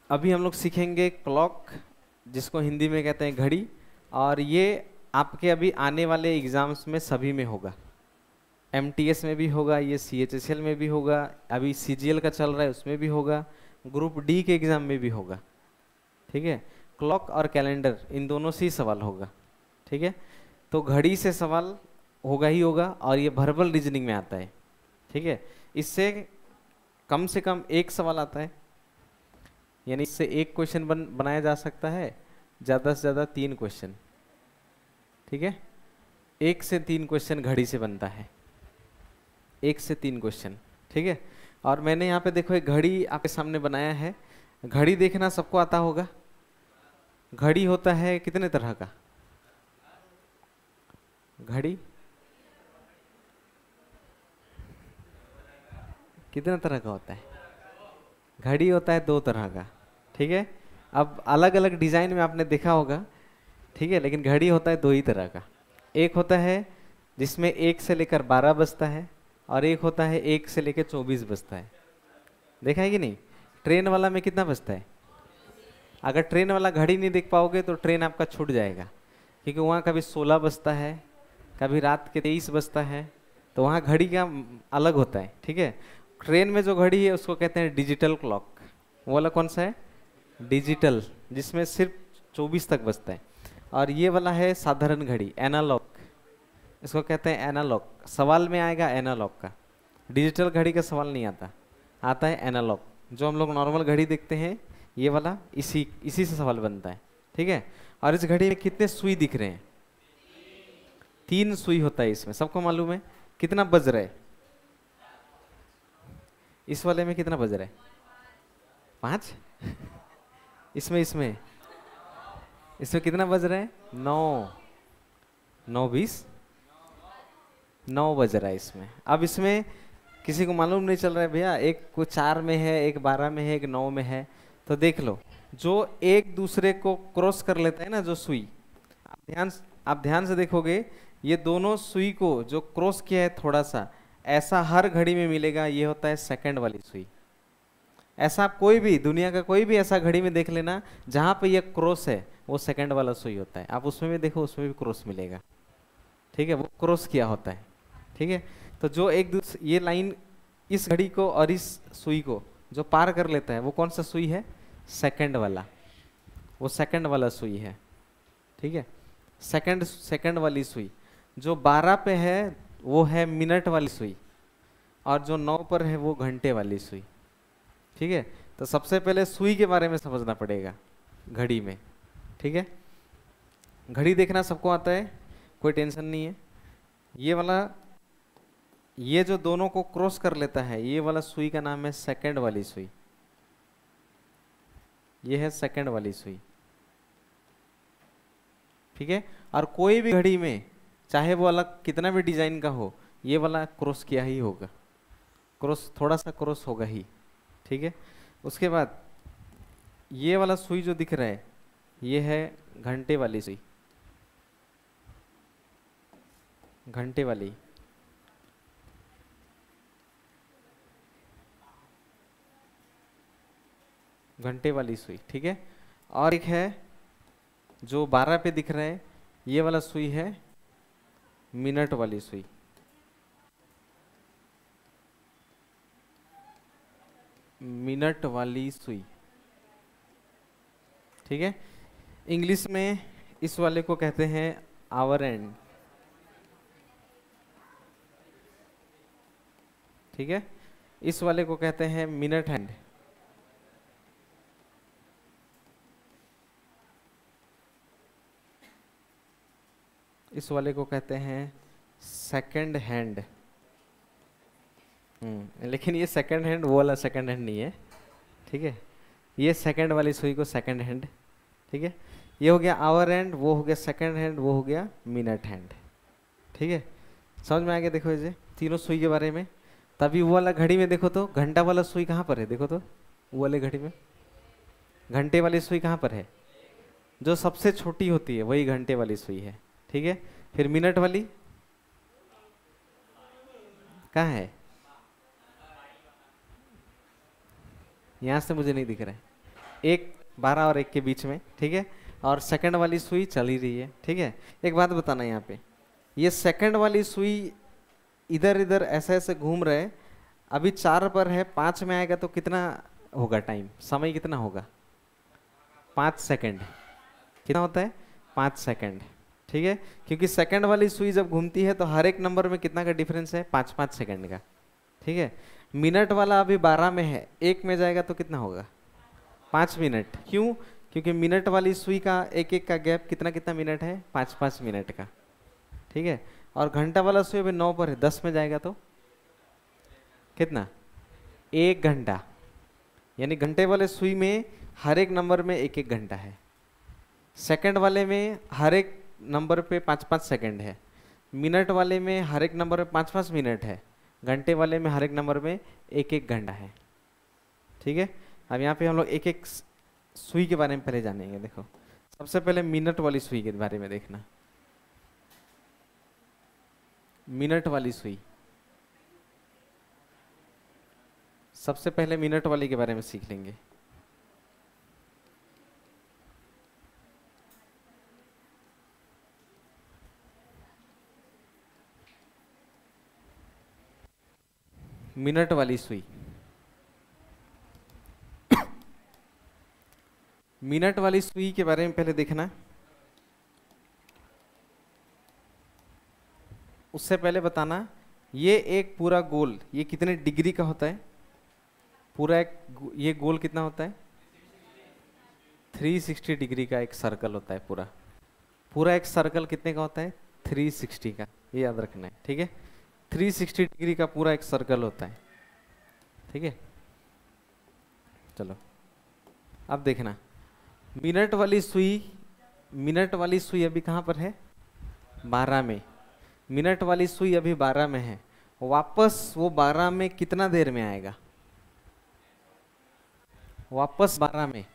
अभी हम लोग सीखेंगे क्लॉक, जिसको हिंदी में कहते हैं घड़ी। और ये आपके अभी आने वाले एग्जाम्स में सभी में होगा। एमटीएस में भी होगा, ये सीएचएसएल में भी होगा, अभी सीजीएल का चल रहा है उसमें भी होगा, ग्रुप डी के एग्जाम में भी होगा। ठीक है, क्लॉक और कैलेंडर इन दोनों से ही सवाल होगा। ठीक है, तो घड़ी से सवाल होगा ही होगा, और ये वर्बल रीजनिंग में आता है। ठीक है, इससे कम से कम एक सवाल आता है, यानी इससे एक क्वेश्चन बनाया जा सकता है, ज़्यादा से ज़्यादा 3 क्वेश्चन। ठीक है, 1 से 3 क्वेश्चन घड़ी से बनता है, 1 से 3 क्वेश्चन। ठीक है, और मैंने यहाँ पे देखो एक घड़ी आपके सामने बनाया है। घड़ी देखना सबको आता होगा। घड़ी होता है कितने तरह का? घड़ी कितने तरह का होता है? घड़ी होता है 2 तरह का। ठीक है, अब अलग अलग डिजाइन में आपने देखा होगा। ठीक है, लेकिन घड़ी होता है 2 ही तरह का। एक होता है जिसमें 1 से लेकर 12 बजता है, और एक होता है 1 से लेकर 24 बजता है। देखा है कि नहीं? ट्रेन वाला में कितना बजता है? अगर ट्रेन वाला घड़ी नहीं देख पाओगे तो ट्रेन आपका छूट जाएगा, क्योंकि वहाँ कभी 16 बजता है, कभी रात के 23 बजता है, तो वहाँ घड़ी का अलग होता है। ठीक है, ट्रेन में जो घड़ी है उसको कहते हैं डिजिटल क्लॉक। वो वाला कौन सा है? डिजिटल, जिसमें सिर्फ 24 तक बजता है। और ये वाला है साधारण घड़ी, एनालॉग, इसको कहते हैं एनालॉग। सवाल में आएगा एनालॉग का, डिजिटल घड़ी का सवाल नहीं आता, आता है एनालॉग। जो हम लोग नॉर्मल घड़ी देखते हैं, ये वाला इसी इसी से सवाल बनता है। ठीक है, और इस घड़ी में कितने सुई दिख रहे हैं? 3 सुई होता है इसमें, सबको मालूम है। कितना बज रहा है? इस वाले में कितना बज रहा है? 5। इसमें इसमें इसमें कितना बज रहा है? 9। 9 20 9 बज रहा है इसमें। अब इसमें किसी को मालूम नहीं चल रहा है भैया, एक को 4 में है, एक 12 में है, एक 9 में है, तो देख लो, जो एक दूसरे को क्रॉस कर लेता है ना, जो सुई, आप ध्यान से देखोगे, ये दोनों सुई को जो क्रॉस किया है थोड़ा सा, ऐसा हर घड़ी में मिलेगा, ये होता है सेकंड वाली सुई। ऐसा आप कोई भी दुनिया का कोई भी ऐसा घड़ी में देख लेना जहां पे ये क्रॉस है, वो सेकंड वाला सुई होता है। आप उसमें भी देखो, उसमें भी क्रॉस मिलेगा। ठीक है, वो क्रॉस किया होता है। ठीक है, तो जो एक दूसरे ये लाइन इस घड़ी को और इस सुई को जो पार कर लेता है, वो कौन सा सुई है? सेकंड वाला, वो सेकंड वाला सुई है। ठीक है, सेकंड वाली सुई। जो 12 पे है वो है मिनट वाली सुई, और जो 9 पर है वो घंटे वाली सुई। ठीक है, तो सबसे पहले सुई के बारे में समझना पड़ेगा घड़ी में। ठीक है, घड़ी देखना सबको आता है, कोई टेंशन नहीं है। ये वाला, ये जो दोनों को क्रॉस कर लेता है, ये वाला सुई का नाम है सेकंड वाली सुई। ये है सेकंड वाली सुई। ठीक है, और कोई भी घड़ी में चाहे वो अलग कितना भी डिजाइन का हो, ये वाला क्रॉस किया ही होगा, क्रॉस थोड़ा सा क्रॉस होगा ही। ठीक है, उसके बाद ये वाला सुई जो दिख रहा है, ये है घंटे वाली सुई, घंटे वाली। घंटे वाली सुई। ठीक है, और एक है जो 12 पे दिख रहा है, ये वाला सुई है मिनट वाली सुई। मिनट वाली सुई। ठीक है, इंग्लिश में इस वाले को कहते हैं आवर एंड। ठीक है, इस वाले को कहते हैं मिनट हैंड। इस वाले को कहते हैं सेकंड हैंड। लेकिन ये सेकंड हैंड वो वाला सेकंड हैंड नहीं है। ठीक है, ये सेकंड वाली सुई को सेकंड हैंड। ठीक है, ये हो गया आवर हैंड, वो हो गया सेकंड हैंड, वो हो गया मिनट हैंड। ठीक है, समझ में आ गया? देखो ये तीनों सुई के बारे में। तभी वो वाला घड़ी में देखो तो घंटा वाला सुई कहाँ पर है? देखो तो वो वाले घड़ी में घंटे वाली सुई कहाँ पर है? जो सबसे छोटी होती है वही घंटे वाली सुई है। ठीक है, फिर मिनट वाली कहाँ है? यहाँ से मुझे नहीं दिख रहा है। एक 12 और 1 के बीच में, ठीक है। और सेकंड वाली सुई चल ही रही है, ठीक है। एक बात बताना यहाँ पे, ये सेकंड वाली सुई इधर इधर ऐसे ऐसे घूम रहे हैं। अभी 4 पर है, 5 में आएगा तो कितना होगा टाइम, समय कितना होगा? 5 सेकंड। कितना होता है? 5 सेकंड, ठीक है। क्योंकि सेकंड वाली सुई जब घूमती है तो हर एक नंबर में कितना का डिफरेंस है? 5-5 सेकंड का, ठीक है। मिनट वाला अभी 12 में है, 1 में जाएगा तो कितना होगा? 5 मिनट। क्यों? क्योंकि मिनट वाली सुई का एक एक का गैप कितना कितना मिनट है? 5-5 मिनट का, ठीक है। और घंटा वाला सुई अभी 9 पर है, 10 में जाएगा तो कितना? 1 घंटा। यानी घंटे वाले सुई में हर एक नंबर में एक एक घंटा है, सेकंड वाले में हर एक नंबर पे 5-5 सेकंड है, मिनट वाले में हर एक नंबर में 5-5 मिनट है, घंटे वाले में हर एक नंबर में एक एक घंटा है, ठीक है। अब यहाँ पे हम लोग एक एक सुई के बारे में पहले जानेंगे। देखो, सबसे पहले मिनट वाली सुई के बारे में देखना। मिनट वाली सुई, सबसे पहले मिनट वाली के बारे में सीख लेंगे। मिनट वाली सुई, मिनट वाली सुई के बारे में पहले देखना। उससे पहले बताना, ये एक पूरा गोल ये कितने डिग्री का होता है? पूरा एक ये गोल कितना होता है? 360 डिग्री का एक सर्कल होता है पूरा। पूरा एक सर्कल कितने का होता है? 360 का, ये याद रखना है, ठीक है। 360 डिग्री का पूरा एक सर्कल होता है, ठीक है। चलो अब देखना, मिनट वाली सुई, मिनट वाली सुई अभी कहाँ पर है? 12 में। मिनट वाली सुई अभी 12 में है, वापस वो 12 में कितना देर में आएगा? वापस 12 में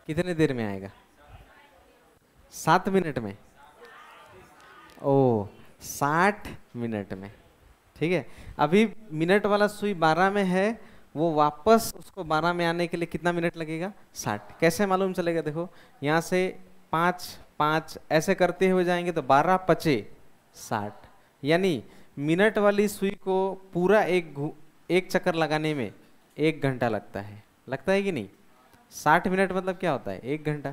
कितने देर में आएगा? 7 मिनट में। ओ, 60 मिनट में, ठीक है। अभी मिनट वाला सुई 12 में है, वो वापस उसको 12 में आने के लिए कितना मिनट लगेगा? 60। कैसे मालूम चलेगा? देखो, यहाँ से 5 5 ऐसे करते हुए जाएंगे तो 12 पचे 60, यानी मिनट वाली सुई को पूरा एक चक्कर लगाने में 1 घंटा लगता है। लगता है कि नहीं? 60 मिनट मतलब क्या होता है? 1 घंटा।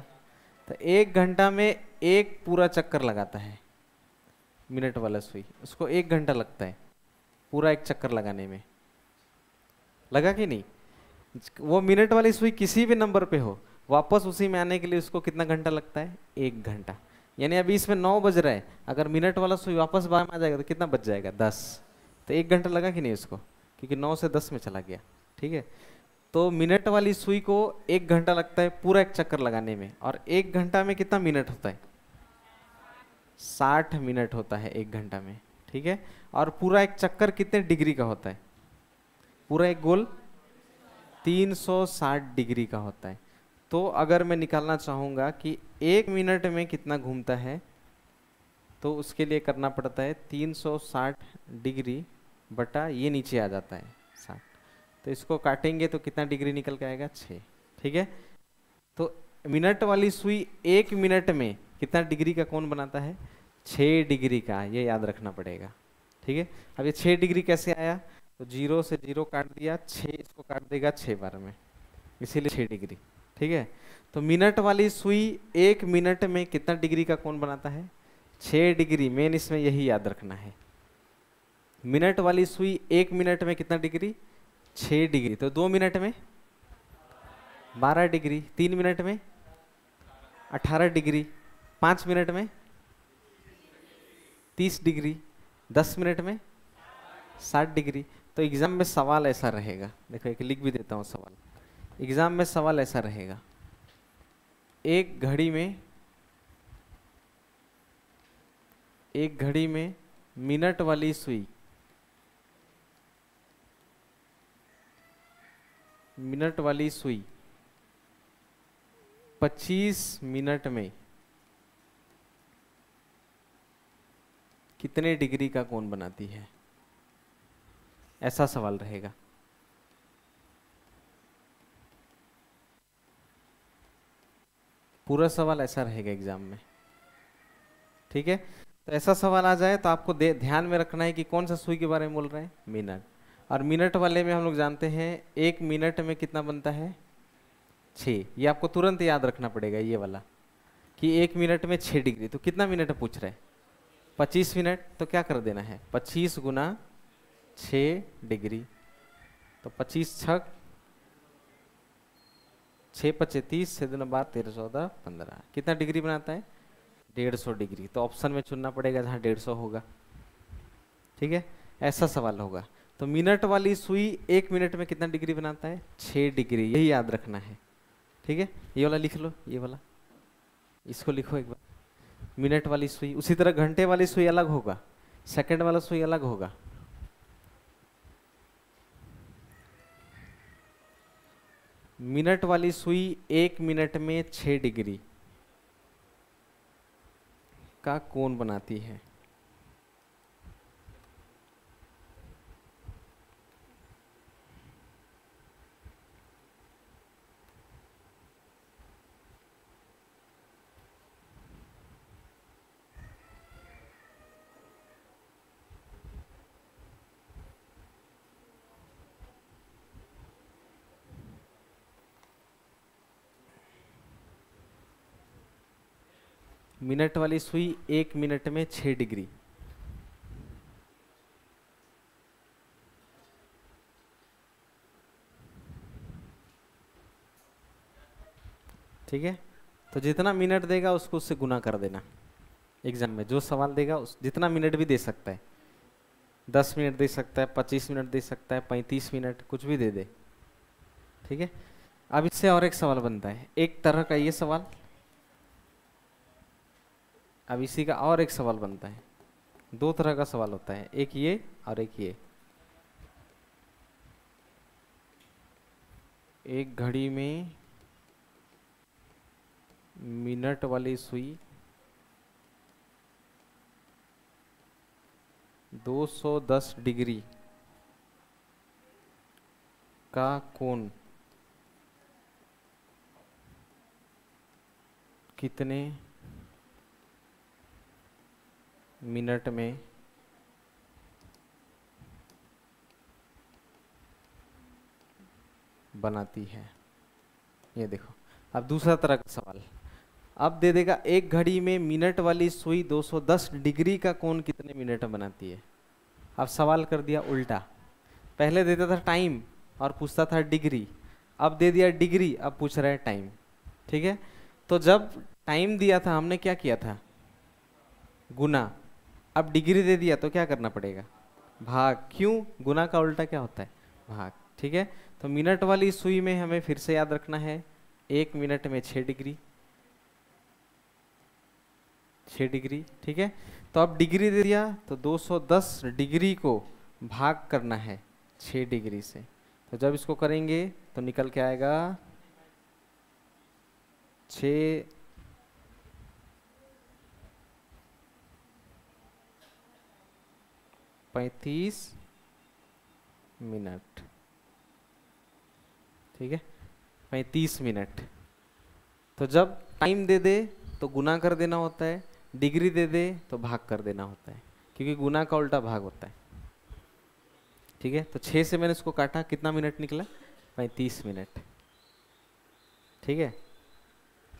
तो 1 घंटा में एक पूरा चक्कर लगाता है मिनट वाला सुई, उसको 1 घंटा लगता है पूरा एक चक्कर लगाने में। लगा कि नहीं? वो मिनट वाली सुई किसी भी नंबर पे हो, वापस उसी में आने के लिए उसको कितना घंटा लगता है? 1 घंटा। यानी अभी इसमें 9 बज रहा है, अगर मिनट वाला सुई वापस 12 में आ जाएगा तो कितना बज जाएगा? 10। तो 1 घंटा लगा कि नहीं उसको? क्योंकि 9 से 10 में चला गया, ठीक है। तो मिनट वाली सुई को 1 घंटा लगता है पूरा एक चक्कर लगाने में, और 1 घंटा में कितना मिनट होता है? 60 मिनट होता है 1 घंटा में, ठीक है। और पूरा एक चक्कर कितने डिग्री का होता है? पूरा एक गोल 360 डिग्री का होता है। तो अगर मैं निकालना चाहूँगा कि 1 मिनट में कितना घूमता है, तो उसके लिए करना पड़ता है 360 डिग्री बटा ये नीचे आ जाता है 60। तो इसको काटेंगे तो कितना डिग्री निकल के आएगा? 6, ठीक है। तो मिनट वाली सुई 1 मिनट में कितना डिग्री का कोण बनाता है? 6 डिग्री का, ये याद रखना पड़ेगा, ठीक है। अब ये 6 डिग्री कैसे आया? तो 0 से 0 काट दिया, 6 इसको काट देगा 6 बार में, इसीलिए 6 डिग्री, ठीक है। तो मिनट वाली सुई 1 मिनट में कितना डिग्री का कोण बनाता है? 6 डिग्री। मेन इसमें यही याद रखना है, मिनट वाली सुई 1 मिनट में कितना डिग्री? 6 डिग्री। तो 2 मिनट में 12 डिग्री, 3 मिनट में 18 डिग्री, 5 मिनट में 30 डिग्री, 10 मिनट में 60 डिग्री। तो एग्जाम में सवाल ऐसा रहेगा, देखो एक लिख भी देता हूँ सवाल। एग्जाम में सवाल ऐसा रहेगा, एक घड़ी में मिनट वाली सुई, मिनट वाली सुई 25 मिनट में कितने डिग्री का कोण बनाती है? ऐसा सवाल रहेगा। पूरा सवाल ऐसा रहेगा एग्जाम में, ठीक है। तो ऐसा सवाल आ जाए तो आपको ध्यान में रखना है कि कौन सा सुई के बारे में बोल रहे हैं, मिनट। और मिनट वाले में हम लोग जानते हैं 1 मिनट में कितना बनता है, 6। ये आपको तुरंत याद रखना पड़ेगा ये वाला, कि 1 मिनट में 6 डिग्री। तो कितना मिनट पूछ रहे हैं, 25 मिनट। तो क्या कर देना है, 25 गुना 6 डिग्री। तो 25 छक 6 पचे 30, 6 दूना 12, 13 14 15, कितना डिग्री बनाता है, 150 डिग्री। तो ऑप्शन में चुनना पड़ेगा जहाँ 150 होगा, ठीक है। ऐसा सवाल होगा। तो मिनट वाली सुई 1 मिनट में कितना डिग्री बनाता है, 6 डिग्री, यही याद रखना है, ठीक है। ये वाला लिख लो, ये वाला इसको लिखो एक बार, मिनट वाली सुई। उसी तरह घंटे वाली सुई अलग होगा, सेकंड वाला सुई अलग होगा। मिनट वाली सुई 1 मिनट में 6 डिग्री का कोण बनाती है। मिनट वाली सुई 1 मिनट में 6 डिग्री, ठीक है। तो जितना मिनट देगा उसको उससे गुना कर देना। एग्जाम में जो सवाल देगा उस जितना मिनट भी दे सकता है, 10 मिनट दे सकता है, 25 मिनट दे सकता है, 35 मिनट, कुछ भी दे दे, ठीक है। अब इससे और एक सवाल बनता है, एक तरह का ये सवाल। अब इसी का और एक सवाल बनता है, 2 तरह का सवाल होता है, एक ये और एक ये। एक घड़ी में मिनट वाली सुई 210 डिग्री का कोण कितने मिनट में बनाती है। ये देखो, अब दूसरा तरह का सवाल। अब दे देगा एक घड़ी में मिनट वाली सुई 210 डिग्री का कोण कितने मिनट में बनाती है। अब सवाल कर दिया उल्टा, पहले देता था टाइम और पूछता था डिग्री, अब दे दिया डिग्री, अब पूछ रहा है टाइम, ठीक है। तो जब टाइम दिया था हमने क्या किया था, गुना। अब डिग्री दे दिया तो क्या करना पड़ेगा, भाग। क्यों, गुना का उल्टा क्या होता है, भाग, ठीक है। तो मिनट वाली सुई में हमें फिर से याद रखना है 1 मिनट में 6 डिग्री, 6 डिग्री, ठीक है। तो अब डिग्री दे दिया तो 210 डिग्री को भाग करना है 6 डिग्री से। तो जब इसको करेंगे तो निकल के आएगा 6 35 मिनट, ठीक है, 35 मिनट। तो जब टाइम दे दे तो गुना कर देना होता है, डिग्री दे दे तो भाग कर देना होता है, क्योंकि गुना का उल्टा भाग होता है, ठीक है। तो 6 से मैंने इसको काटा, कितना मिनट निकला, 35 मिनट, ठीक है।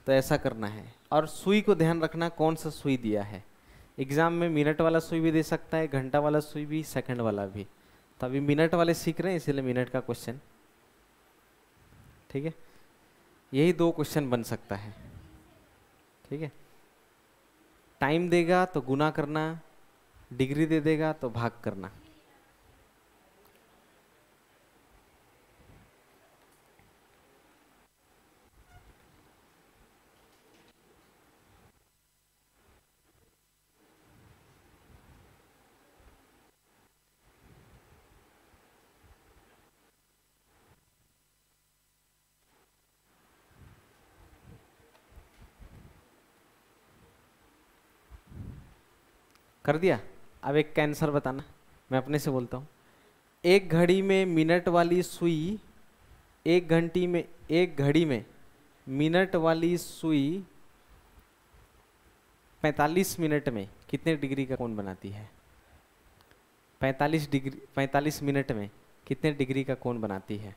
तो ऐसा करना है। और सुई को ध्यान रखना कौन सा सुई दिया है। एग्जाम में मिनट वाला सुई भी दे सकता है, घंटा वाला सुई भी, सेकंड वाला भी। तो अभी मिनट वाले सीख रहे हैं इसीलिए मिनट का क्वेश्चन, ठीक है। यही 2 क्वेश्चन बन सकता है, ठीक है। टाइम देगा तो गुना करना, डिग्री दे देगा तो भाग करना। कर दिया। अब एक का आंसर बताना, मैं अपने से बोलता हूँ। एक घड़ी में मिनट वाली सुई, एक घड़ी में मिनट वाली सुई 45 मिनट में कितने डिग्री का कोण बनाती है? 45 मिनट में कितने डिग्री का कोण बनाती है?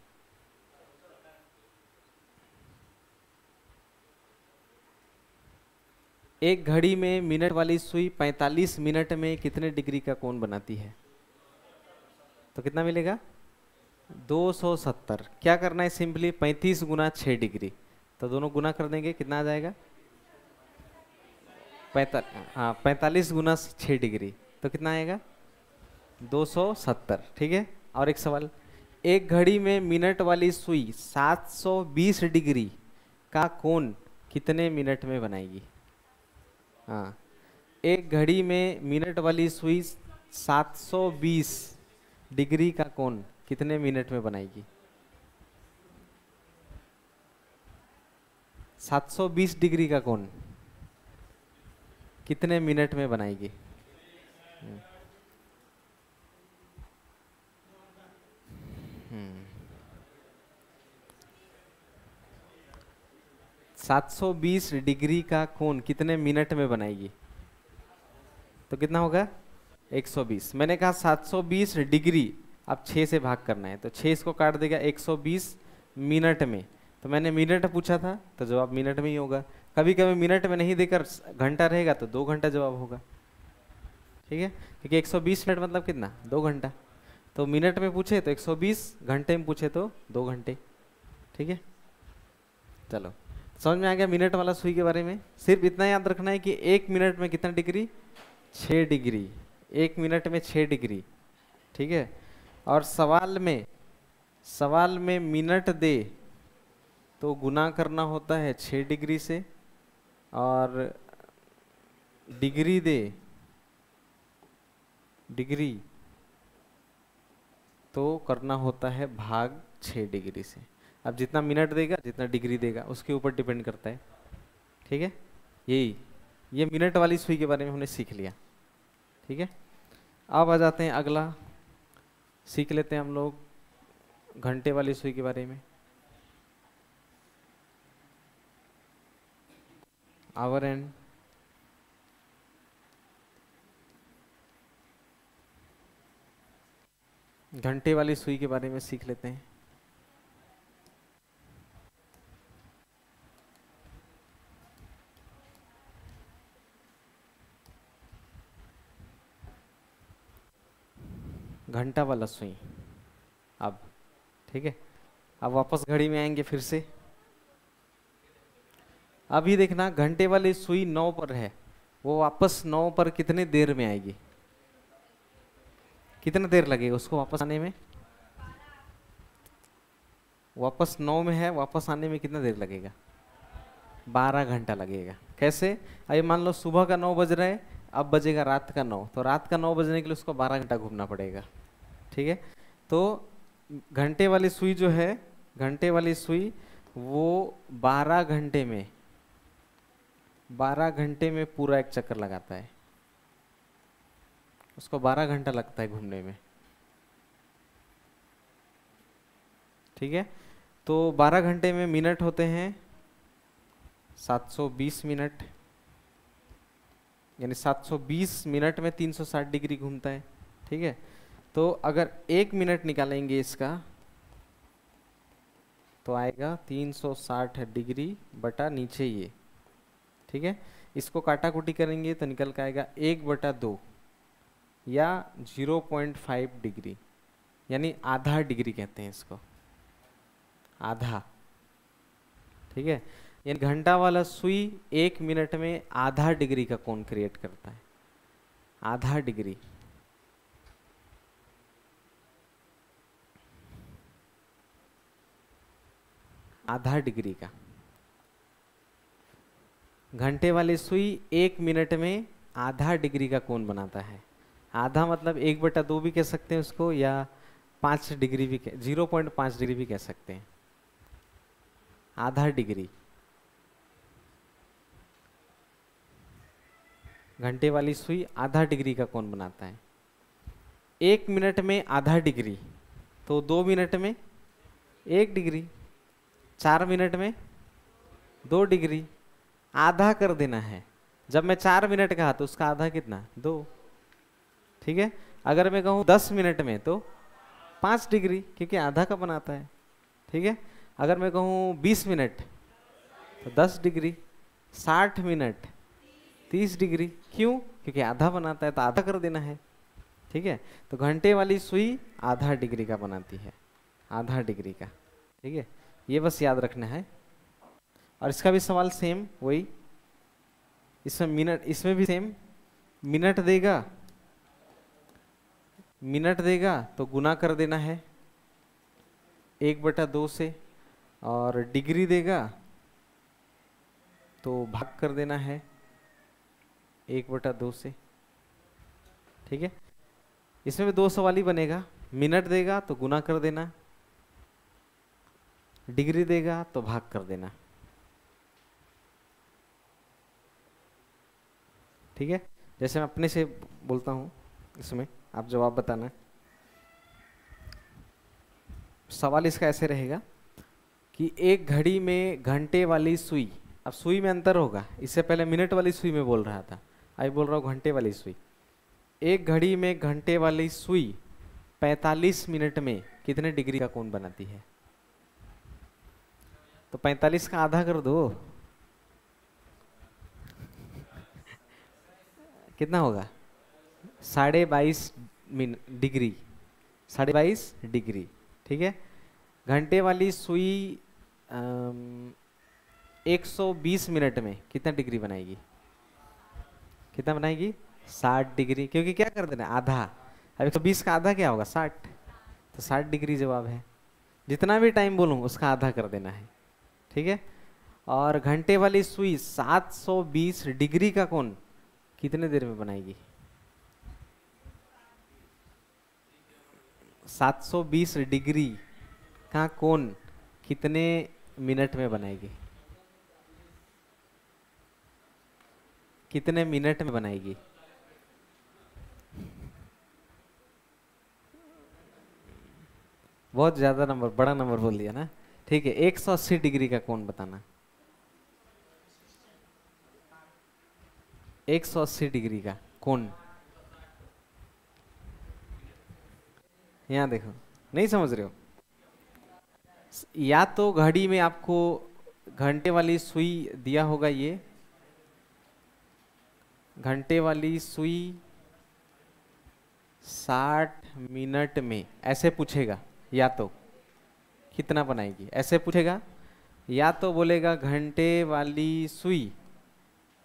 एक घड़ी में मिनट वाली सुई 45 मिनट में कितने डिग्री का कोण बनाती है? तो कितना मिलेगा? 270। क्या करना है? सिंपली 35 गुना 6 डिग्री, तो दोनों गुना कर देंगे, कितना आ जाएगा? 45 गुना 6 डिग्री, तो कितना आएगा? 270। ठीक है। और एक सवाल, एक घड़ी में मिनट वाली सुई 720 डिग्री का कोण कितने मिनट में बनाएगी? हाँ, एक घड़ी में मिनट वाली सुई 720 डिग्री का कोण कितने मिनट में बनाएगी? 720 डिग्री का कोण कितने मिनट में बनाएगी? 720 डिग्री का कोण कितने मिनट में बनाएगी? तो कितना होगा? 120। मैंने कहा 720 डिग्री, अब 6 से भाग करना है, तो 6 इसको काट देगा 120 मिनट में। तो मैंने मिनट पूछा था, तो जवाब मिनट में ही होगा। कभी कभी मिनट में नहीं देकर घंटा रहेगा तो 2 घंटा जवाब होगा। ठीक है, क्योंकि 120 मिनट मतलब कितना? 2 घंटा। तो मिनट में पूछे तो 120, घंटे में पूछे तो 2 घंटे। ठीक है, चलो समझ में आ गया मिनट वाला सुई के बारे में। सिर्फ इतना याद रखना है कि 1 मिनट में कितना डिग्री? 6 डिग्री। 1 मिनट में 6 डिग्री। ठीक है। और सवाल में मिनट दे तो गुना करना होता है 6 डिग्री से, और डिग्री दे डिग्री तो करना होता है भाग 6 डिग्री से। अब जितना मिनट देगा जितना डिग्री देगा उसके ऊपर डिपेंड करता है। ठीक है, ये मिनट वाली सुई के बारे में हमने सीख लिया। ठीक है, अब आ जाते हैं अगला, सीख लेते हैं हम लोग घंटे वाली सुई के बारे में। आवर एंड घंटे वाली सुई के बारे में सीख लेते हैं। घंटा वाला सुई। अब ठीक है, अब वापस घड़ी में आएंगे फिर से। अभी देखना, घंटे वाली सुई 9 पर है, वो वापस 9 पर कितने देर में आएगी? कितना देर लगेगा उसको वापस आने में? वापस 9 में है, वापस आने में कितना देर लगेगा? 12 घंटा लगेगा। कैसे? अभी मान लो सुबह का 9 बज रहा है, अब बजेगा रात का 9, तो रात का 9 बजने के लिए उसको 12 घंटा घूमना पड़ेगा। ठीक है, तो घंटे वाली सुई जो है, घंटे वाली सुई वो 12 घंटे में पूरा एक चक्कर लगाता है। उसको 12 घंटा लगता है घूमने में। ठीक है, तो 12 घंटे में मिनट होते हैं 720 मिनट, यानी 720 मिनट में 360 डिग्री घूमता है। ठीक है, तो अगर 1 मिनट निकालेंगे इसका तो आएगा 360 डिग्री बटा नीचे ये। ठीक है, इसको काटाकुटी करेंगे तो निकल के आएगा 1/2 या 0.5 डिग्री, यानी आधा डिग्री कहते हैं इसको, आधा। ठीक है, यानी घंटा वाला सुई 1 मिनट में आधा डिग्री का कोण क्रिएट करता है। आधा डिग्री। आधा डिग्री का। घंटे वाली सुई 1 मिनट में आधा डिग्री का कोण बनाता है। आधा मतलब 1/2 भी कह सकते हैं उसको, या 5 डिग्री भी 0.5 डिग्री भी कह सकते हैं। आधा डिग्री। घंटे वाली सुई आधा डिग्री का कोण बनाता है। 1 मिनट में आधा डिग्री, तो 2 मिनट में 1 डिग्री, 4 मिनट में 2 डिग्री। आधा कर देना है, जब मैं 4 मिनट कहा तो उसका आधा कितना, 2। ठीक है, अगर मैं कहूँ 10 मिनट में तो 5 डिग्री, क्योंकि आधा का बनाता है। ठीक है, अगर मैं कहूँ 20 मिनट तो 10 डिग्री, 60 मिनट 30 डिग्री। क्यों? क्योंकि आधा बनाता है तो आधा कर देना है। ठीक है, तो घंटे वाली सुई आधा डिग्री का बनाती है, आधा डिग्री का। ठीक है, ये बस याद रखना है। और इसका भी सवाल सेम वही, इसमें मिनट, इसमें भी सेम, मिनट देगा, मिनट देगा तो गुना कर देना है 1/2 से, और डिग्री देगा तो भाग कर देना है 1/2 से। ठीक है, इसमें भी 2 सवाल ही बनेगा, मिनट देगा तो गुना कर देना, डिग्री देगा तो भाग कर देना। ठीक है, जैसे मैं अपने से बोलता हूँ, इसमें आप जवाब बताना। सवाल इसका ऐसे रहेगा कि एक घड़ी में घंटे वाली सुई, अब सुई में अंतर होगा, इससे पहले मिनट वाली सुई में बोल रहा था, अभी बोल रहा हूँ घंटे वाली सुई। एक घड़ी में घंटे वाली सुई 45 मिनट में कितने डिग्री का कोण बनाती है? तो 45 का आधा कर दो, कितना होगा? 22.5 डिग्री, 22.5 डिग्री। ठीक है, घंटे वाली सुई 120 मिनट में कितना डिग्री बनाएगी? कितना बनाएगी? 60 डिग्री, क्योंकि क्या कर देना, आधा। अब 120 का आधा क्या होगा? 60, तो 60 डिग्री जवाब है। जितना भी टाइम बोलूँ उसका आधा कर देना है। ठीक है, और घंटे वाली सुई 720 डिग्री का कोण कितने देर में बनाएगी? 720 डिग्री का कोण कितने मिनट में बनाएगी? कितने मिनट में बनाएगी? बहुत ज्यादा नंबर, बड़ा नंबर बोल दिया ना। ठीक है, 180 डिग्री का कोण बताना, 180 डिग्री का कोण। यहाँ देखो, नहीं समझ रहे हो? या तो घड़ी में आपको घंटे वाली सुई दिया होगा, ये घंटे वाली सुई 60 मिनट में ऐसे पूछेगा, या तो कितना बनाएगी ऐसे पूछेगा, या तो बोलेगा घंटे वाली सुई,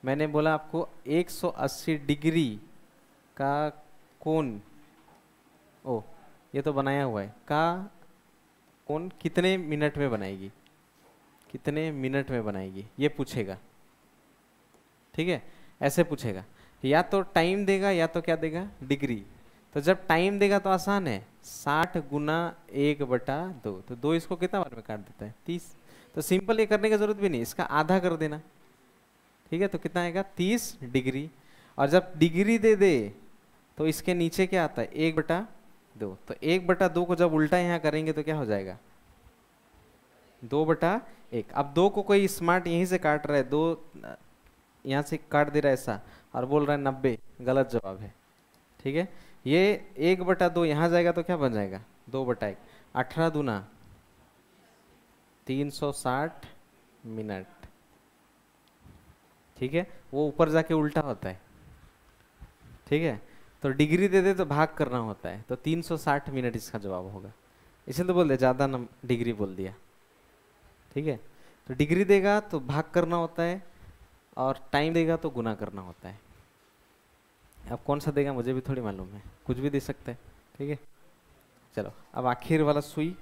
मैंने बोला आपको 180 डिग्री का कोण, ओ ये तो बनाया हुआ है, का कोण कितने मिनट में बनाएगी, कितने मिनट में बनाएगी, ये पूछेगा। ठीक है, ऐसे पूछेगा। या तो टाइम देगा या तो क्या देगा, डिग्री। तो जब टाइम देगा तो आसान है, 60 गुना 1/2, तो 2 इसको कितना बार में काट देता है, 30। तो सिंपल ये करने की जरूरत भी नहीं, इसका आधा कर देना। ठीक है, तो कितना आएगा, 30 डिग्री। और जब डिग्री दे दे तो इसके नीचे क्या आता है, 1/2। तो 1/2 को जब उल्टा यहाँ करेंगे तो क्या हो जाएगा, 2/1। अब 2 को कोई स्मार्ट यहीं से काट रहा है, 2 यहाँ से काट दे रहा है ऐसा, और बोल रहा है 90, गलत जवाब है। ठीक है, ये 1/2 यहाँ जाएगा तो क्या बन जाएगा, 2/1। 18 दूना 360 मिनट। ठीक है, वो ऊपर जाके उल्टा होता है। ठीक है, तो डिग्री दे दे तो भाग करना होता है, तो 360 मिनट इसका जवाब होगा। इसलिए तो बोल दे ज़्यादा डिग्री बोल दिया। ठीक है, तो डिग्री देगा तो भाग करना होता है, और टाइम देगा तो गुना करना होता है। अब कौन सा देगा मुझे भी थोड़ी मालूम है, कुछ भी दे सकता है। ठीक है, चलो अब आखिर वाला सुई,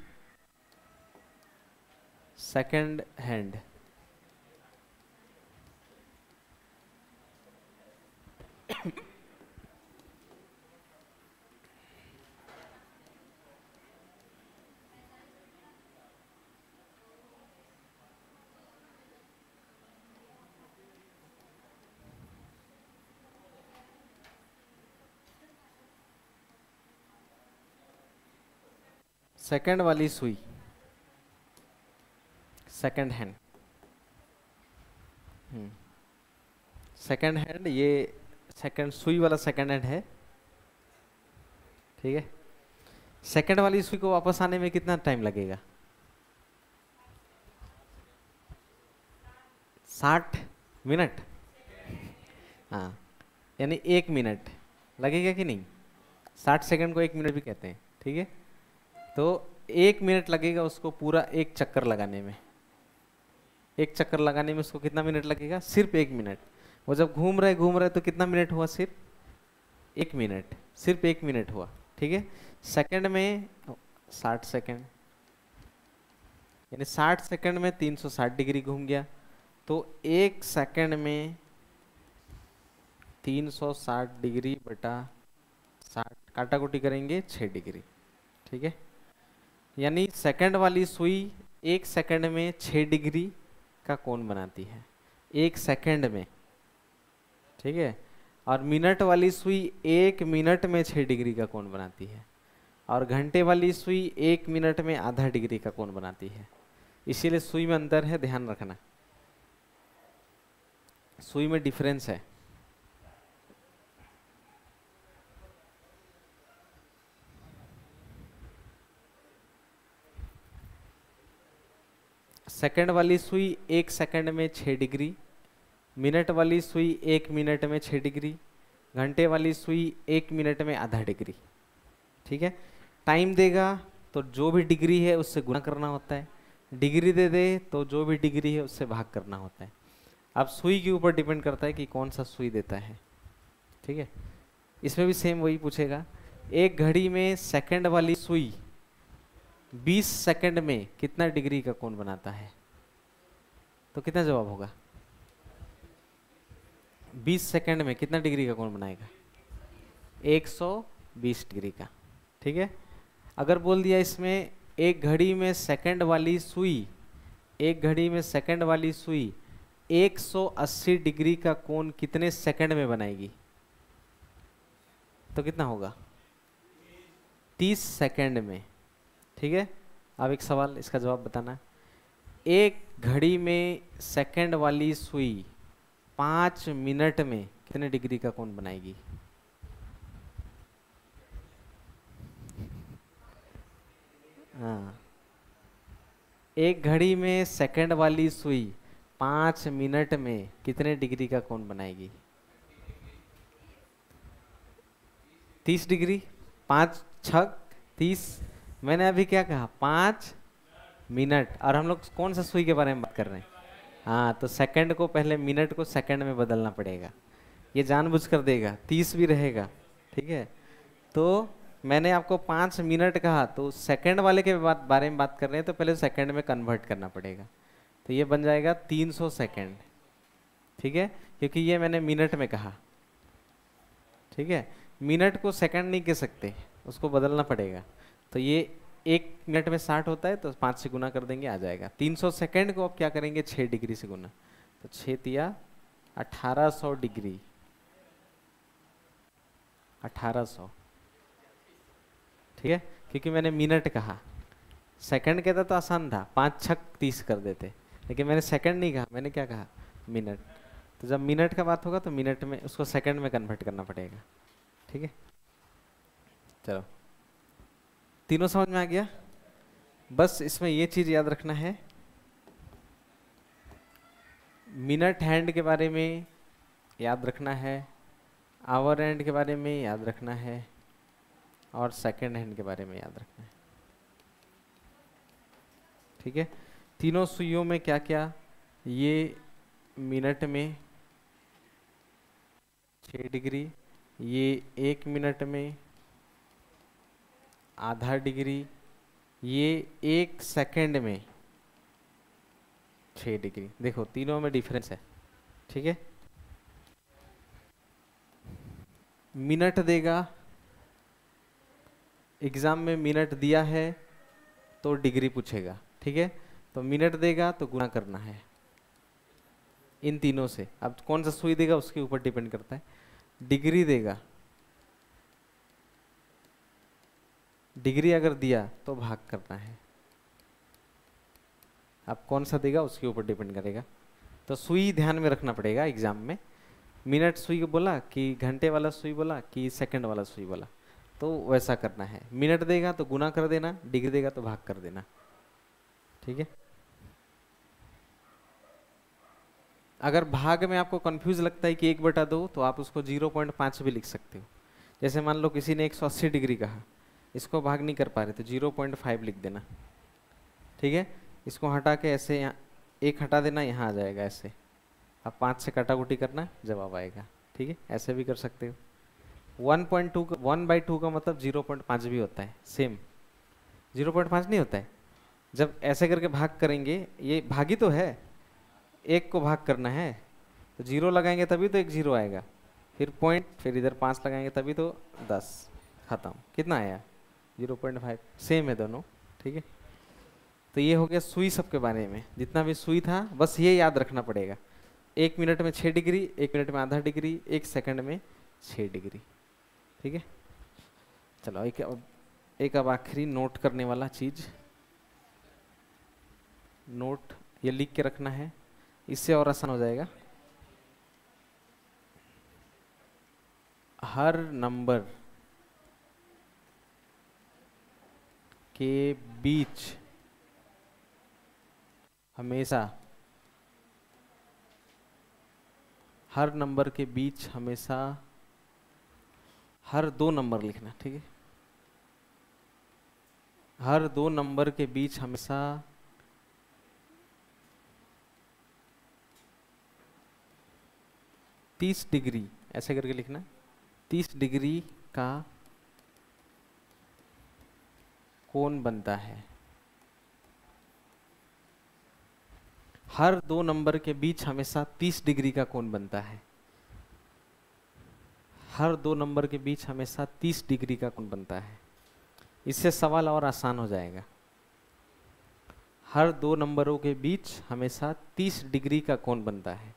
सेकंड हैंड। सेकंड वाली सुई, सेकंड हैंड, सेकंड हैंड, ये सेकंड सुई वाला सेकंड हैंड है, ठीक है। सेकंड वाली सुई को वापस आने में कितना टाइम लगेगा? 60 मिनट। हाँ, यानी 1 मिनट लगेगा कि नहीं? 60 सेकंड को 1 मिनट भी कहते हैं, ठीक है। तो 1 मिनट लगेगा उसको पूरा एक चक्कर लगाने में। एक चक्कर लगाने में उसको कितना मिनट लगेगा? सिर्फ 1 मिनट। वो जब घूम रहे तो कितना मिनट हुआ? सिर्फ 1 मिनट, सिर्फ 1 मिनट हुआ, ठीक है। सेकंड में 60 सेकंड, यानी 60 सेकंड में 360 डिग्री घूम गया। तो 1 सेकंड में 360 डिग्री बटा 60, काटाकुटी करेंगे 6 डिग्री, ठीक है। यानी सेकंड वाली सुई 1 सेकंड में 6 डिग्री का कोण बनाती है, 1 सेकंड में, ठीक है। और मिनट वाली सुई 1 मिनट में 6 डिग्री का कोण बनाती है, और घंटे वाली सुई 1 मिनट में आधा डिग्री का कोण बनाती है। इसीलिए सुई में अंतर है, ध्यान रखना, सुई में डिफरेंस है। सेकंड वाली सुई 1 सेकंड में 6 डिग्री, मिनट वाली सुई 1 मिनट में 6 डिग्री, घंटे वाली सुई 1 मिनट में आधा डिग्री, ठीक है। टाइम देगा तो जो भी डिग्री है उससे गुणा करना होता है, डिग्री दे दे तो जो भी डिग्री है उससे भाग करना होता है। अब सुई के ऊपर डिपेंड करता है कि कौन सा सुई देता है, ठीक है। इसमें भी सेम वही पूछेगा। एक घड़ी में सेकंड वाली सुई 20 सेकंड में कितना डिग्री का कोण बनाता है? तो कितना जवाब होगा? 20 सेकंड में कितना डिग्री का कोण बनाएगा? 120 डिग्री का, ठीक है। अगर बोल दिया इसमें एक घड़ी में सेकंड वाली सुई, एक घड़ी में सेकंड वाली सुई 180 डिग्री का कोण कितने सेकंड में बनाएगी? तो कितना होगा? 30 सेकंड में, ठीक है। अब एक सवाल, इसका जवाब बताना। एक घड़ी में सेकंड वाली सुई 5 मिनट में कितने डिग्री का कोण बनाएगी? हाँ, एक घड़ी में सेकंड वाली सुई 5 मिनट में कितने डिग्री का कोण बनाएगी? 30 डिग्री। 5 छक 30। मैंने अभी क्या कहा? 5 मिनट। और हम लोग कौन सा सुई के बारे में बात कर रहे हैं? हाँ, तो सेकंड को पहले मिनट को सेकंड में बदलना पड़ेगा। ये जानबूझकर देगा, 30 भी रहेगा, ठीक है। तो मैंने आपको 5 मिनट कहा, तो सेकंड वाले के बारे में बात कर रहे हैं, तो पहले सेकंड में कन्वर्ट करना पड़ेगा। तो ये बन जाएगा 300 सेकंड, ठीक है, क्योंकि ये मैंने मिनट में कहा, ठीक है। मिनट को सेकंड नहीं कह सकते, उसको बदलना पड़ेगा। तो ये 1 मिनट में 60 होता है, तो 5 से गुना कर देंगे, आ जाएगा 300 सेकंड को। अब क्या करेंगे? 6 डिग्री से गुना, तो 6 तिया 1800 डिग्री, 1800, ठीक है। क्योंकि मैंने मिनट कहा, सेकंड कहता तो आसान था, 5 छक 30 कर देते, लेकिन मैंने सेकंड नहीं कहा, मैंने क्या कहा? मिनट। तो जब मिनट का बात होगा तो मिनट में उसको सेकंड में कन्वर्ट करना पड़ेगा, ठीक है। चलो, तीनों समझ में आ गया? बस इसमें ये चीज याद रखना है, मिनट हैंड के बारे में याद रखना है, आवर हैंड के बारे में याद रखना है, और सेकंड हैंड के बारे में याद रखना है, ठीक है। तीनों सुइयों में क्या क्या? ये मिनट में 6 डिग्री, ये 1 मिनट में आधा डिग्री, ये 1 सेकंड में 6 डिग्री। देखो तीनों में डिफरेंस है, ठीक है। मिनट देगा, एग्जाम में मिनट दिया है तो डिग्री पूछेगा, ठीक है। तो मिनट देगा तो गुणा करना है इन तीनों से। अब कौन सा सुई देगा उसके ऊपर डिपेंड करता है। डिग्री देगा, डिग्री अगर दिया तो भाग करना है। अब कौन सा देगा उसके ऊपर डिपेंड करेगा। तो सुई ध्यान में रखना पड़ेगा एग्जाम में। मिनट सुई बोला कि घंटे वाला सुई बोला कि सेकंड वाला सुई बोला, तो वैसा करना है। मिनट देगा तो गुना कर देना, डिग्री देगा तो भाग कर देना, ठीक है। अगर भाग में आपको कंफ्यूज लगता है कि 1/2 तो आप उसको 0.5 भी लिख सकते हो। जैसे मान लो किसी ने 180 डिग्री कहा, इसको भाग नहीं कर पा रहे तो 0.5 लिख देना, ठीक है। इसको हटा के ऐसे यहाँ 1 हटा देना, यहाँ आ जाएगा ऐसे। अब 5 से काटाकुटी करना, जवाब आएगा, ठीक है। ऐसे भी कर सकते हो। 1/2 का मतलब 0.5 भी होता है, सेम 0.5 नहीं होता है। जब ऐसे करके भाग करेंगे, ये भागी तो है, 1 को भाग करना है तो 0 लगाएंगे तभी तो 1 0 आएगा, फिर पॉइंट, फिर इधर 5 लगाएंगे तभी तो 10, खत्म। कितना आया? 0.5, सेम है दोनों, ठीक है। तो ये हो गया सुई सब के बारे में, जितना भी सुई था बस ये याद रखना पड़ेगा। 1 मिनट में 6 डिग्री, 1 मिनट में आधा डिग्री, 1 सेकंड में 6 डिग्री, ठीक है। चलो एक अब आखिरी नोट करने वाला चीज, नोट ये लिख के रखना है, इससे और आसान हो जाएगा। हर नंबर के बीच हमेशा, हर नंबर के बीच हमेशा हर 2 नंबर लिखना, ठीक है। हर 2 नंबर के बीच हमेशा 30 डिग्री, ऐसे करके लिखना, 30 डिग्री का कोण बनता है। हर 2 नंबर के बीच हमेशा 30 डिग्री का कोण बनता है। हर 2 नंबर के बीच हमेशा 30 डिग्री का कोण बनता है। इससे सवाल और आसान हो जाएगा। हर 2 नंबरों के बीच हमेशा 30 डिग्री का कोण बनता है।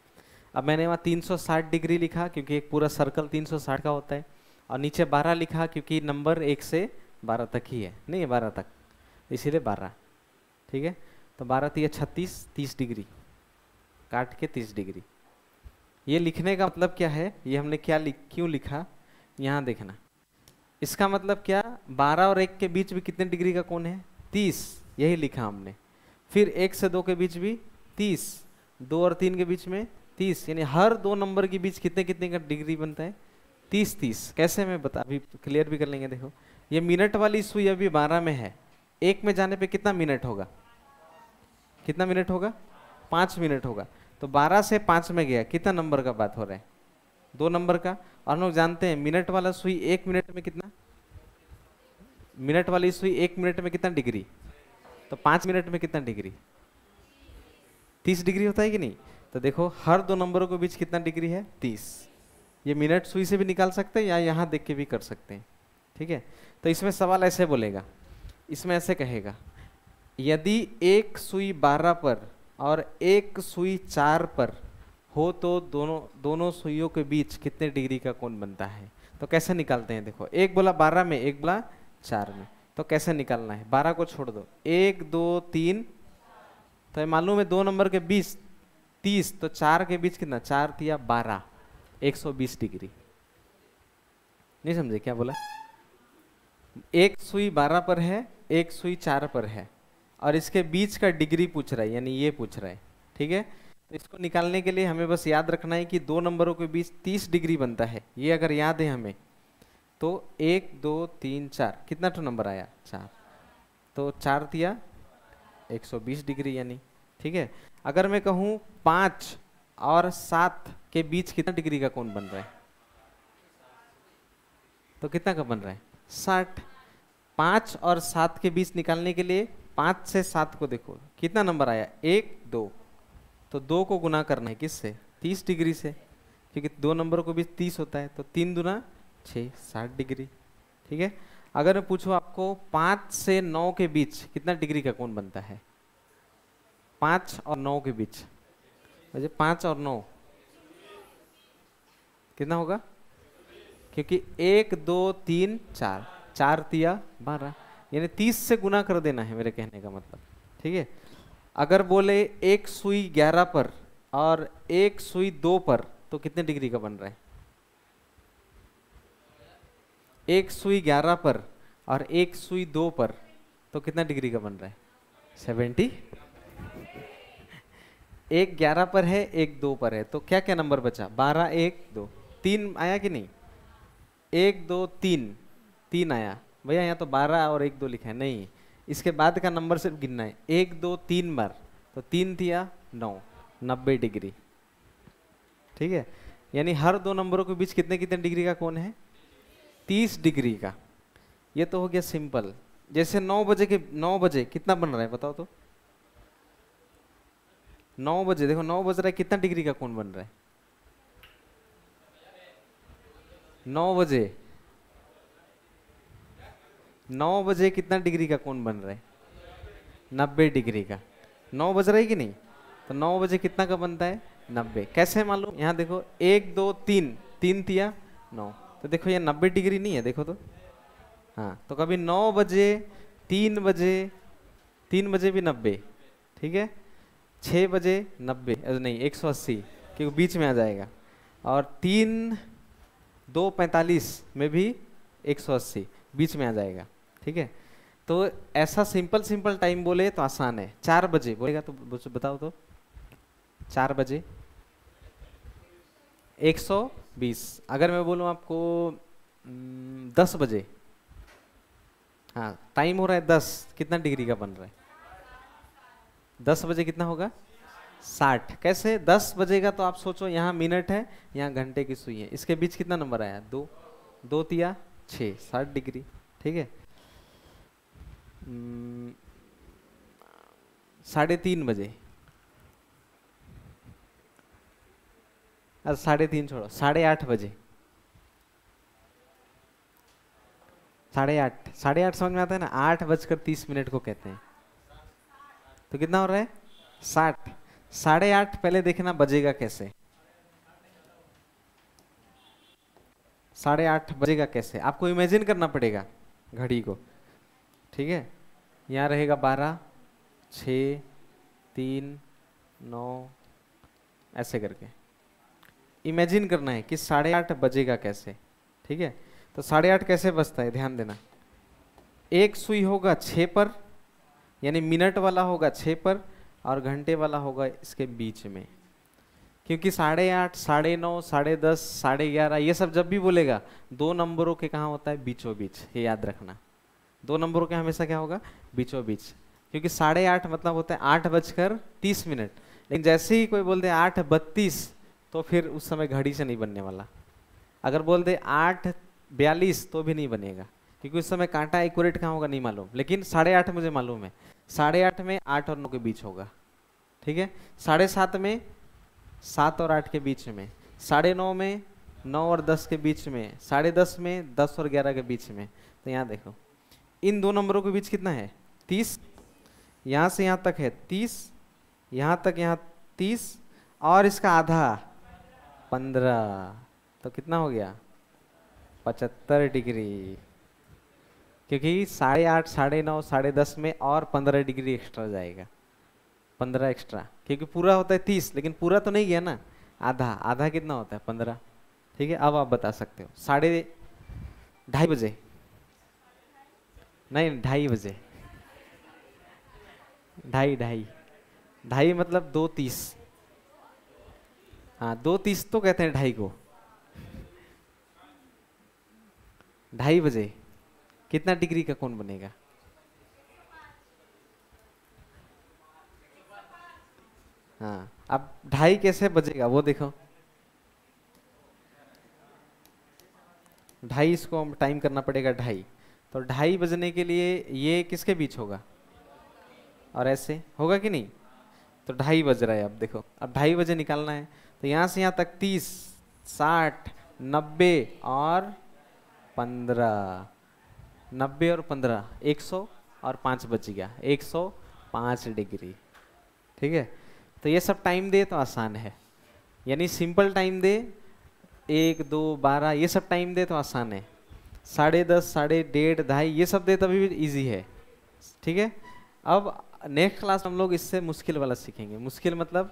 अब मैंने वहाँ 360 डिग्री लिखा क्योंकि एक पूरा सर्कल 360 का होता है, और नीचे 12 लिखा क्योंकि नंबर 1 से 12 तक ही है, नहीं है 12 तक, इसीलिए 12, ठीक है। तो 12 3 36, 30 डिग्री काट के 30 डिग्री। ये लिखने का मतलब क्या है, ये हमने क्यों लिखा, यहाँ देखना। इसका मतलब क्या, 12 और 1 के बीच भी कितने डिग्री का कोण है? 30, यही लिखा हमने। फिर 1 से 2 के बीच भी 30, 2 और 3 के बीच में 30, यानी हर 2 नंबर के बीच कितने कितने का डिग्री बनता है? 30-30। कैसे मैं बता, अभी क्लियर भी कर लेंगे। देखो ये मिनट वाली सुई अभी 12 में है, 1 में जाने पे कितना मिनट होगा? कितना मिनट होगा? 5 मिनट होगा। तो 12 से 5 में गया, कितना नंबर का बात हो रहा है? 2 नंबर का। और हम लोग जानते हैं मिनट वाला सुई 1 मिनट में कितना, मिनट वाली सुई 1 मिनट में कितना डिग्री? तो 5 मिनट में कितना डिग्री? 30 डिग्री होता है कि नहीं? तो देखो हर 2 नंबरों के बीच कितना डिग्री है? 30। ये मिनट सुई से भी निकाल सकते हैं या यहाँ देख के भी कर सकते हैं, ठीक है। तो इसमें सवाल ऐसे बोलेगा, इसमें ऐसे कहेगा, यदि एक सुई 12 पर और एक सुई 4 पर हो तो दोनों सुइयों के बीच कितने डिग्री का कोण बनता है? तो कैसे निकालते हैं? देखो एक बोला 12 में, एक बोला 4 में, तो कैसे निकालना है? 12 को छोड़ दो, 1 2 3, तो मालूम है 2 नंबर के बीच 30, तो 4 के बीच कितना? 4 तिया 12, 120 डिग्री। नहीं समझे क्या बोला? एक सुई 12 पर है, एक सुई 4 पर है, और इसके बीच का डिग्री पूछ रहा है, यानी ये पूछ रहा है, ठीक है। तो इसको निकालने के लिए हमें बस याद रखना है कि 2 नंबरों के बीच 30 डिग्री बनता है। ये अगर याद है हमें, तो 1 2 3 4, कितना तो नंबर आया? 4, तो 4 तिया 120 डिग्री यानी, ठीक है। अगर मैं कहूँ 5 और 7 के बीच कितना डिग्री का कोण बन रहा है, तो कितना का बन रहा है? 60। 5 और 7 के बीच निकालने के लिए 5 से 7 को देखो, कितना नंबर आया? 1 2, तो 2 को गुना करना है किससे? 30 डिग्री से, क्योंकि 2 नंबरों के बीच 30 होता है, तो 3 दूना 6, 60 डिग्री, ठीक है। अगर मैं पूछूं आपको 5 से 9 के बीच कितना डिग्री का कोण बनता है? 5 और 9 के बीच, 5 और 9 कितना होगा? क्योंकि 1 2 3 4, 4 तिया 12, यानी 30 से गुना कर देना है मेरे कहने का मतलब, ठीक है। अगर बोले एक सुई 11 पर और एक सुई 2 पर तो कितने डिग्री का बन रहा है? एक सुई 11 पर और एक सुई 2 पर, तो कितना डिग्री का बन रहा है? 70। एक 11 पर है, एक 2 पर है, तो क्या क्या नंबर बचा? 12, 1, 2, 3 आया कि नहीं? 1, 2, 3, 3 आया भैया। यहाँ तो 12 और 1, 2 लिखा है, नहीं, इसके बाद का नंबर सिर्फ गिनना है। 1, 2, 3 बार, तो 3 दिया 9, 90 डिग्री। ठीक है, यानी हर दो नंबरों के बीच कितने कितने डिग्री का कोण है? 30 डिग्री का। ये तो हो गया सिंपल। जैसे 9 बजे कितना बन रहा है बताओ तो? 9 बजे देखो, 9 बज रहा है, कितना डिग्री का कोण बन रहा है? 9 बजे, 9 बजे कितना डिग्री का कोण बन रहा है? 90 डिग्री का। 9 बज रहा है कि नहीं? तो 9 बजे कितना का बनता है? 90। कैसे मालूम? यहाँ देखो, 1, 2, 3, 3 तिया 9, तो देखो ये 90 डिग्री नहीं है, देखो तो। हाँ, तो कभी 9 बजे, 3 बजे, 3 बजे भी 90, ठीक है, 6 बजे 90, नहीं 180, क्योंकि बीच में आ जाएगा, और 3, 2, 45 में भी 180 बीच में आ जाएगा। ठीक है, तो ऐसा सिंपल टाइम बोले तो आसान है। 4 बजे बोलेगा तो बताओ तो, 4 बजे 120। अगर मैं बोलूँ आपको 10 बजे, हाँ टाइम हो रहा है 10, कितना डिग्री का बन रहा है? 10 बजे कितना होगा? 60। कैसे? 10 बजेगा तो आप सोचो, यहाँ मिनट है, यहाँ घंटे की सुई है, इसके बीच कितना नंबर आया? 2, 2 तिया 6, 60 डिग्री। ठीक है, 3:30 बजे, अरे 3:30 छोड़ो, 8:30 बजे, 8:30, 8:30 समझ में आता है ना? 8:30 को कहते हैं, तो कितना हो रहा है? 60। 8:30 पहले देखना बजेगा कैसे? 8:30 बजेगा कैसे? आपको इमेजिन करना पड़ेगा घड़ी को। ठीक है, यहाँ रहेगा 12, 6, 3, 9, ऐसे करके इमेजिन करना है कि 8:30 बजेगा कैसे। ठीक है, तो 8:30 कैसे बजता है ध्यान देना। एक सुई होगा 6 पर, यानी मिनट वाला होगा 6 पर, और घंटे वाला होगा इसके बीच में, क्योंकि 8:30, 9:30, 10:30, 11:30 ये सब जब भी बोलेगा, दो नंबरों के कहाँ होता है? बीचों बीच। ये याद रखना, दो नंबरों के हमेशा क्या होगा? बीचों बीच, क्योंकि 8:30 मतलब होता है 8:30, लेकिन जैसे ही कोई बोल दे 8:32, तो फिर उस समय घड़ी से नहीं बनने वाला। अगर बोल दे 8:42 तो भी नहीं बनेगा, क्योंकि उस समय कांटा एक्यूरेट कहाँ होगा नहीं मालूम, लेकिन 8:30 मुझे मालूम है। 8:30 में 8 और 9 के बीच होगा। ठीक है, 7:30 में 7 और 8 के बीच में, 9:30 में 9 और 10 के बीच में, 10:30 में 10 और 11 के बीच में। तो यहाँ देखो, इन दो नंबरों के बीच कितना है? 30। यहाँ से यहाँ तक है 30, यहाँ तक यहाँ 30, और इसका आधा 15, तो कितना हो गया? 75 डिग्री। क्योंकि 8:30, 9:30, 10:30 में और 15 डिग्री एक्स्ट्रा जाएगा, 15 एक्स्ट्रा, क्योंकि पूरा होता है 30, लेकिन पूरा तो नहीं गया ना, आधा। आधा कितना होता है? 15। ठीक है, अब आप बता सकते हो 2:30 बजे, नहीं 2:30 बजे, 2:30 मतलब 2:30। हाँ 2:30 तो कहते हैं 2:30 को। 2:30 बजे कितना डिग्री का कोण बनेगा? हाँ, अब 2:30 कैसे बजेगा वो देखो। 2:30 इसको हम टाइम करना पड़ेगा 2:30, तो 2:30 बजने के लिए ये किसके बीच होगा? और ऐसे होगा कि नहीं? तो 2:30 बज रहा है। अब देखो, अब 2:30 बजे निकालना है, तो यहाँ से यहाँ तक 30, 60, 90 और 15, 90 और 15, 100 और 5 बच गया, 105 डिग्री। ठीक है, तो ये सब टाइम दे तो आसान है, यानी सिंपल टाइम दे 1, 2, 12 ये सब टाइम दे तो आसान है। 10:30, 1:30, 2:30 ये सब दे तभी भी इजी है। ठीक है, अब नेक्स्ट क्लास हम लोग इससे मुश्किल वाला सीखेंगे। मुश्किल मतलब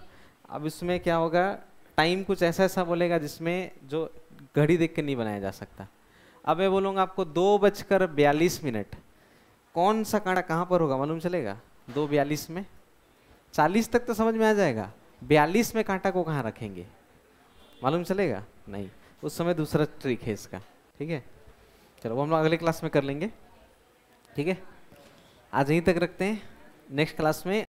अब इसमें क्या होगा, टाइम कुछ ऐसा ऐसा बोलेगा जिसमें जो घड़ी देख के नहीं बनाया जा सकता। अब मैं बोलूँगा आपको 2:42, कौन सा कांटा कहाँ पर होगा मालूम चलेगा? 2:42 में 40 तक तो समझ में आ जाएगा, 42 में कांटा को कहाँ रखेंगे मालूम चलेगा? नहीं, उस समय दूसरा ट्रिक है इसका। ठीक है, चलो वो हम लोग अगले क्लास में कर लेंगे। ठीक है, आज यहीं तक रखते हैं। नेक्स्ट क्लास में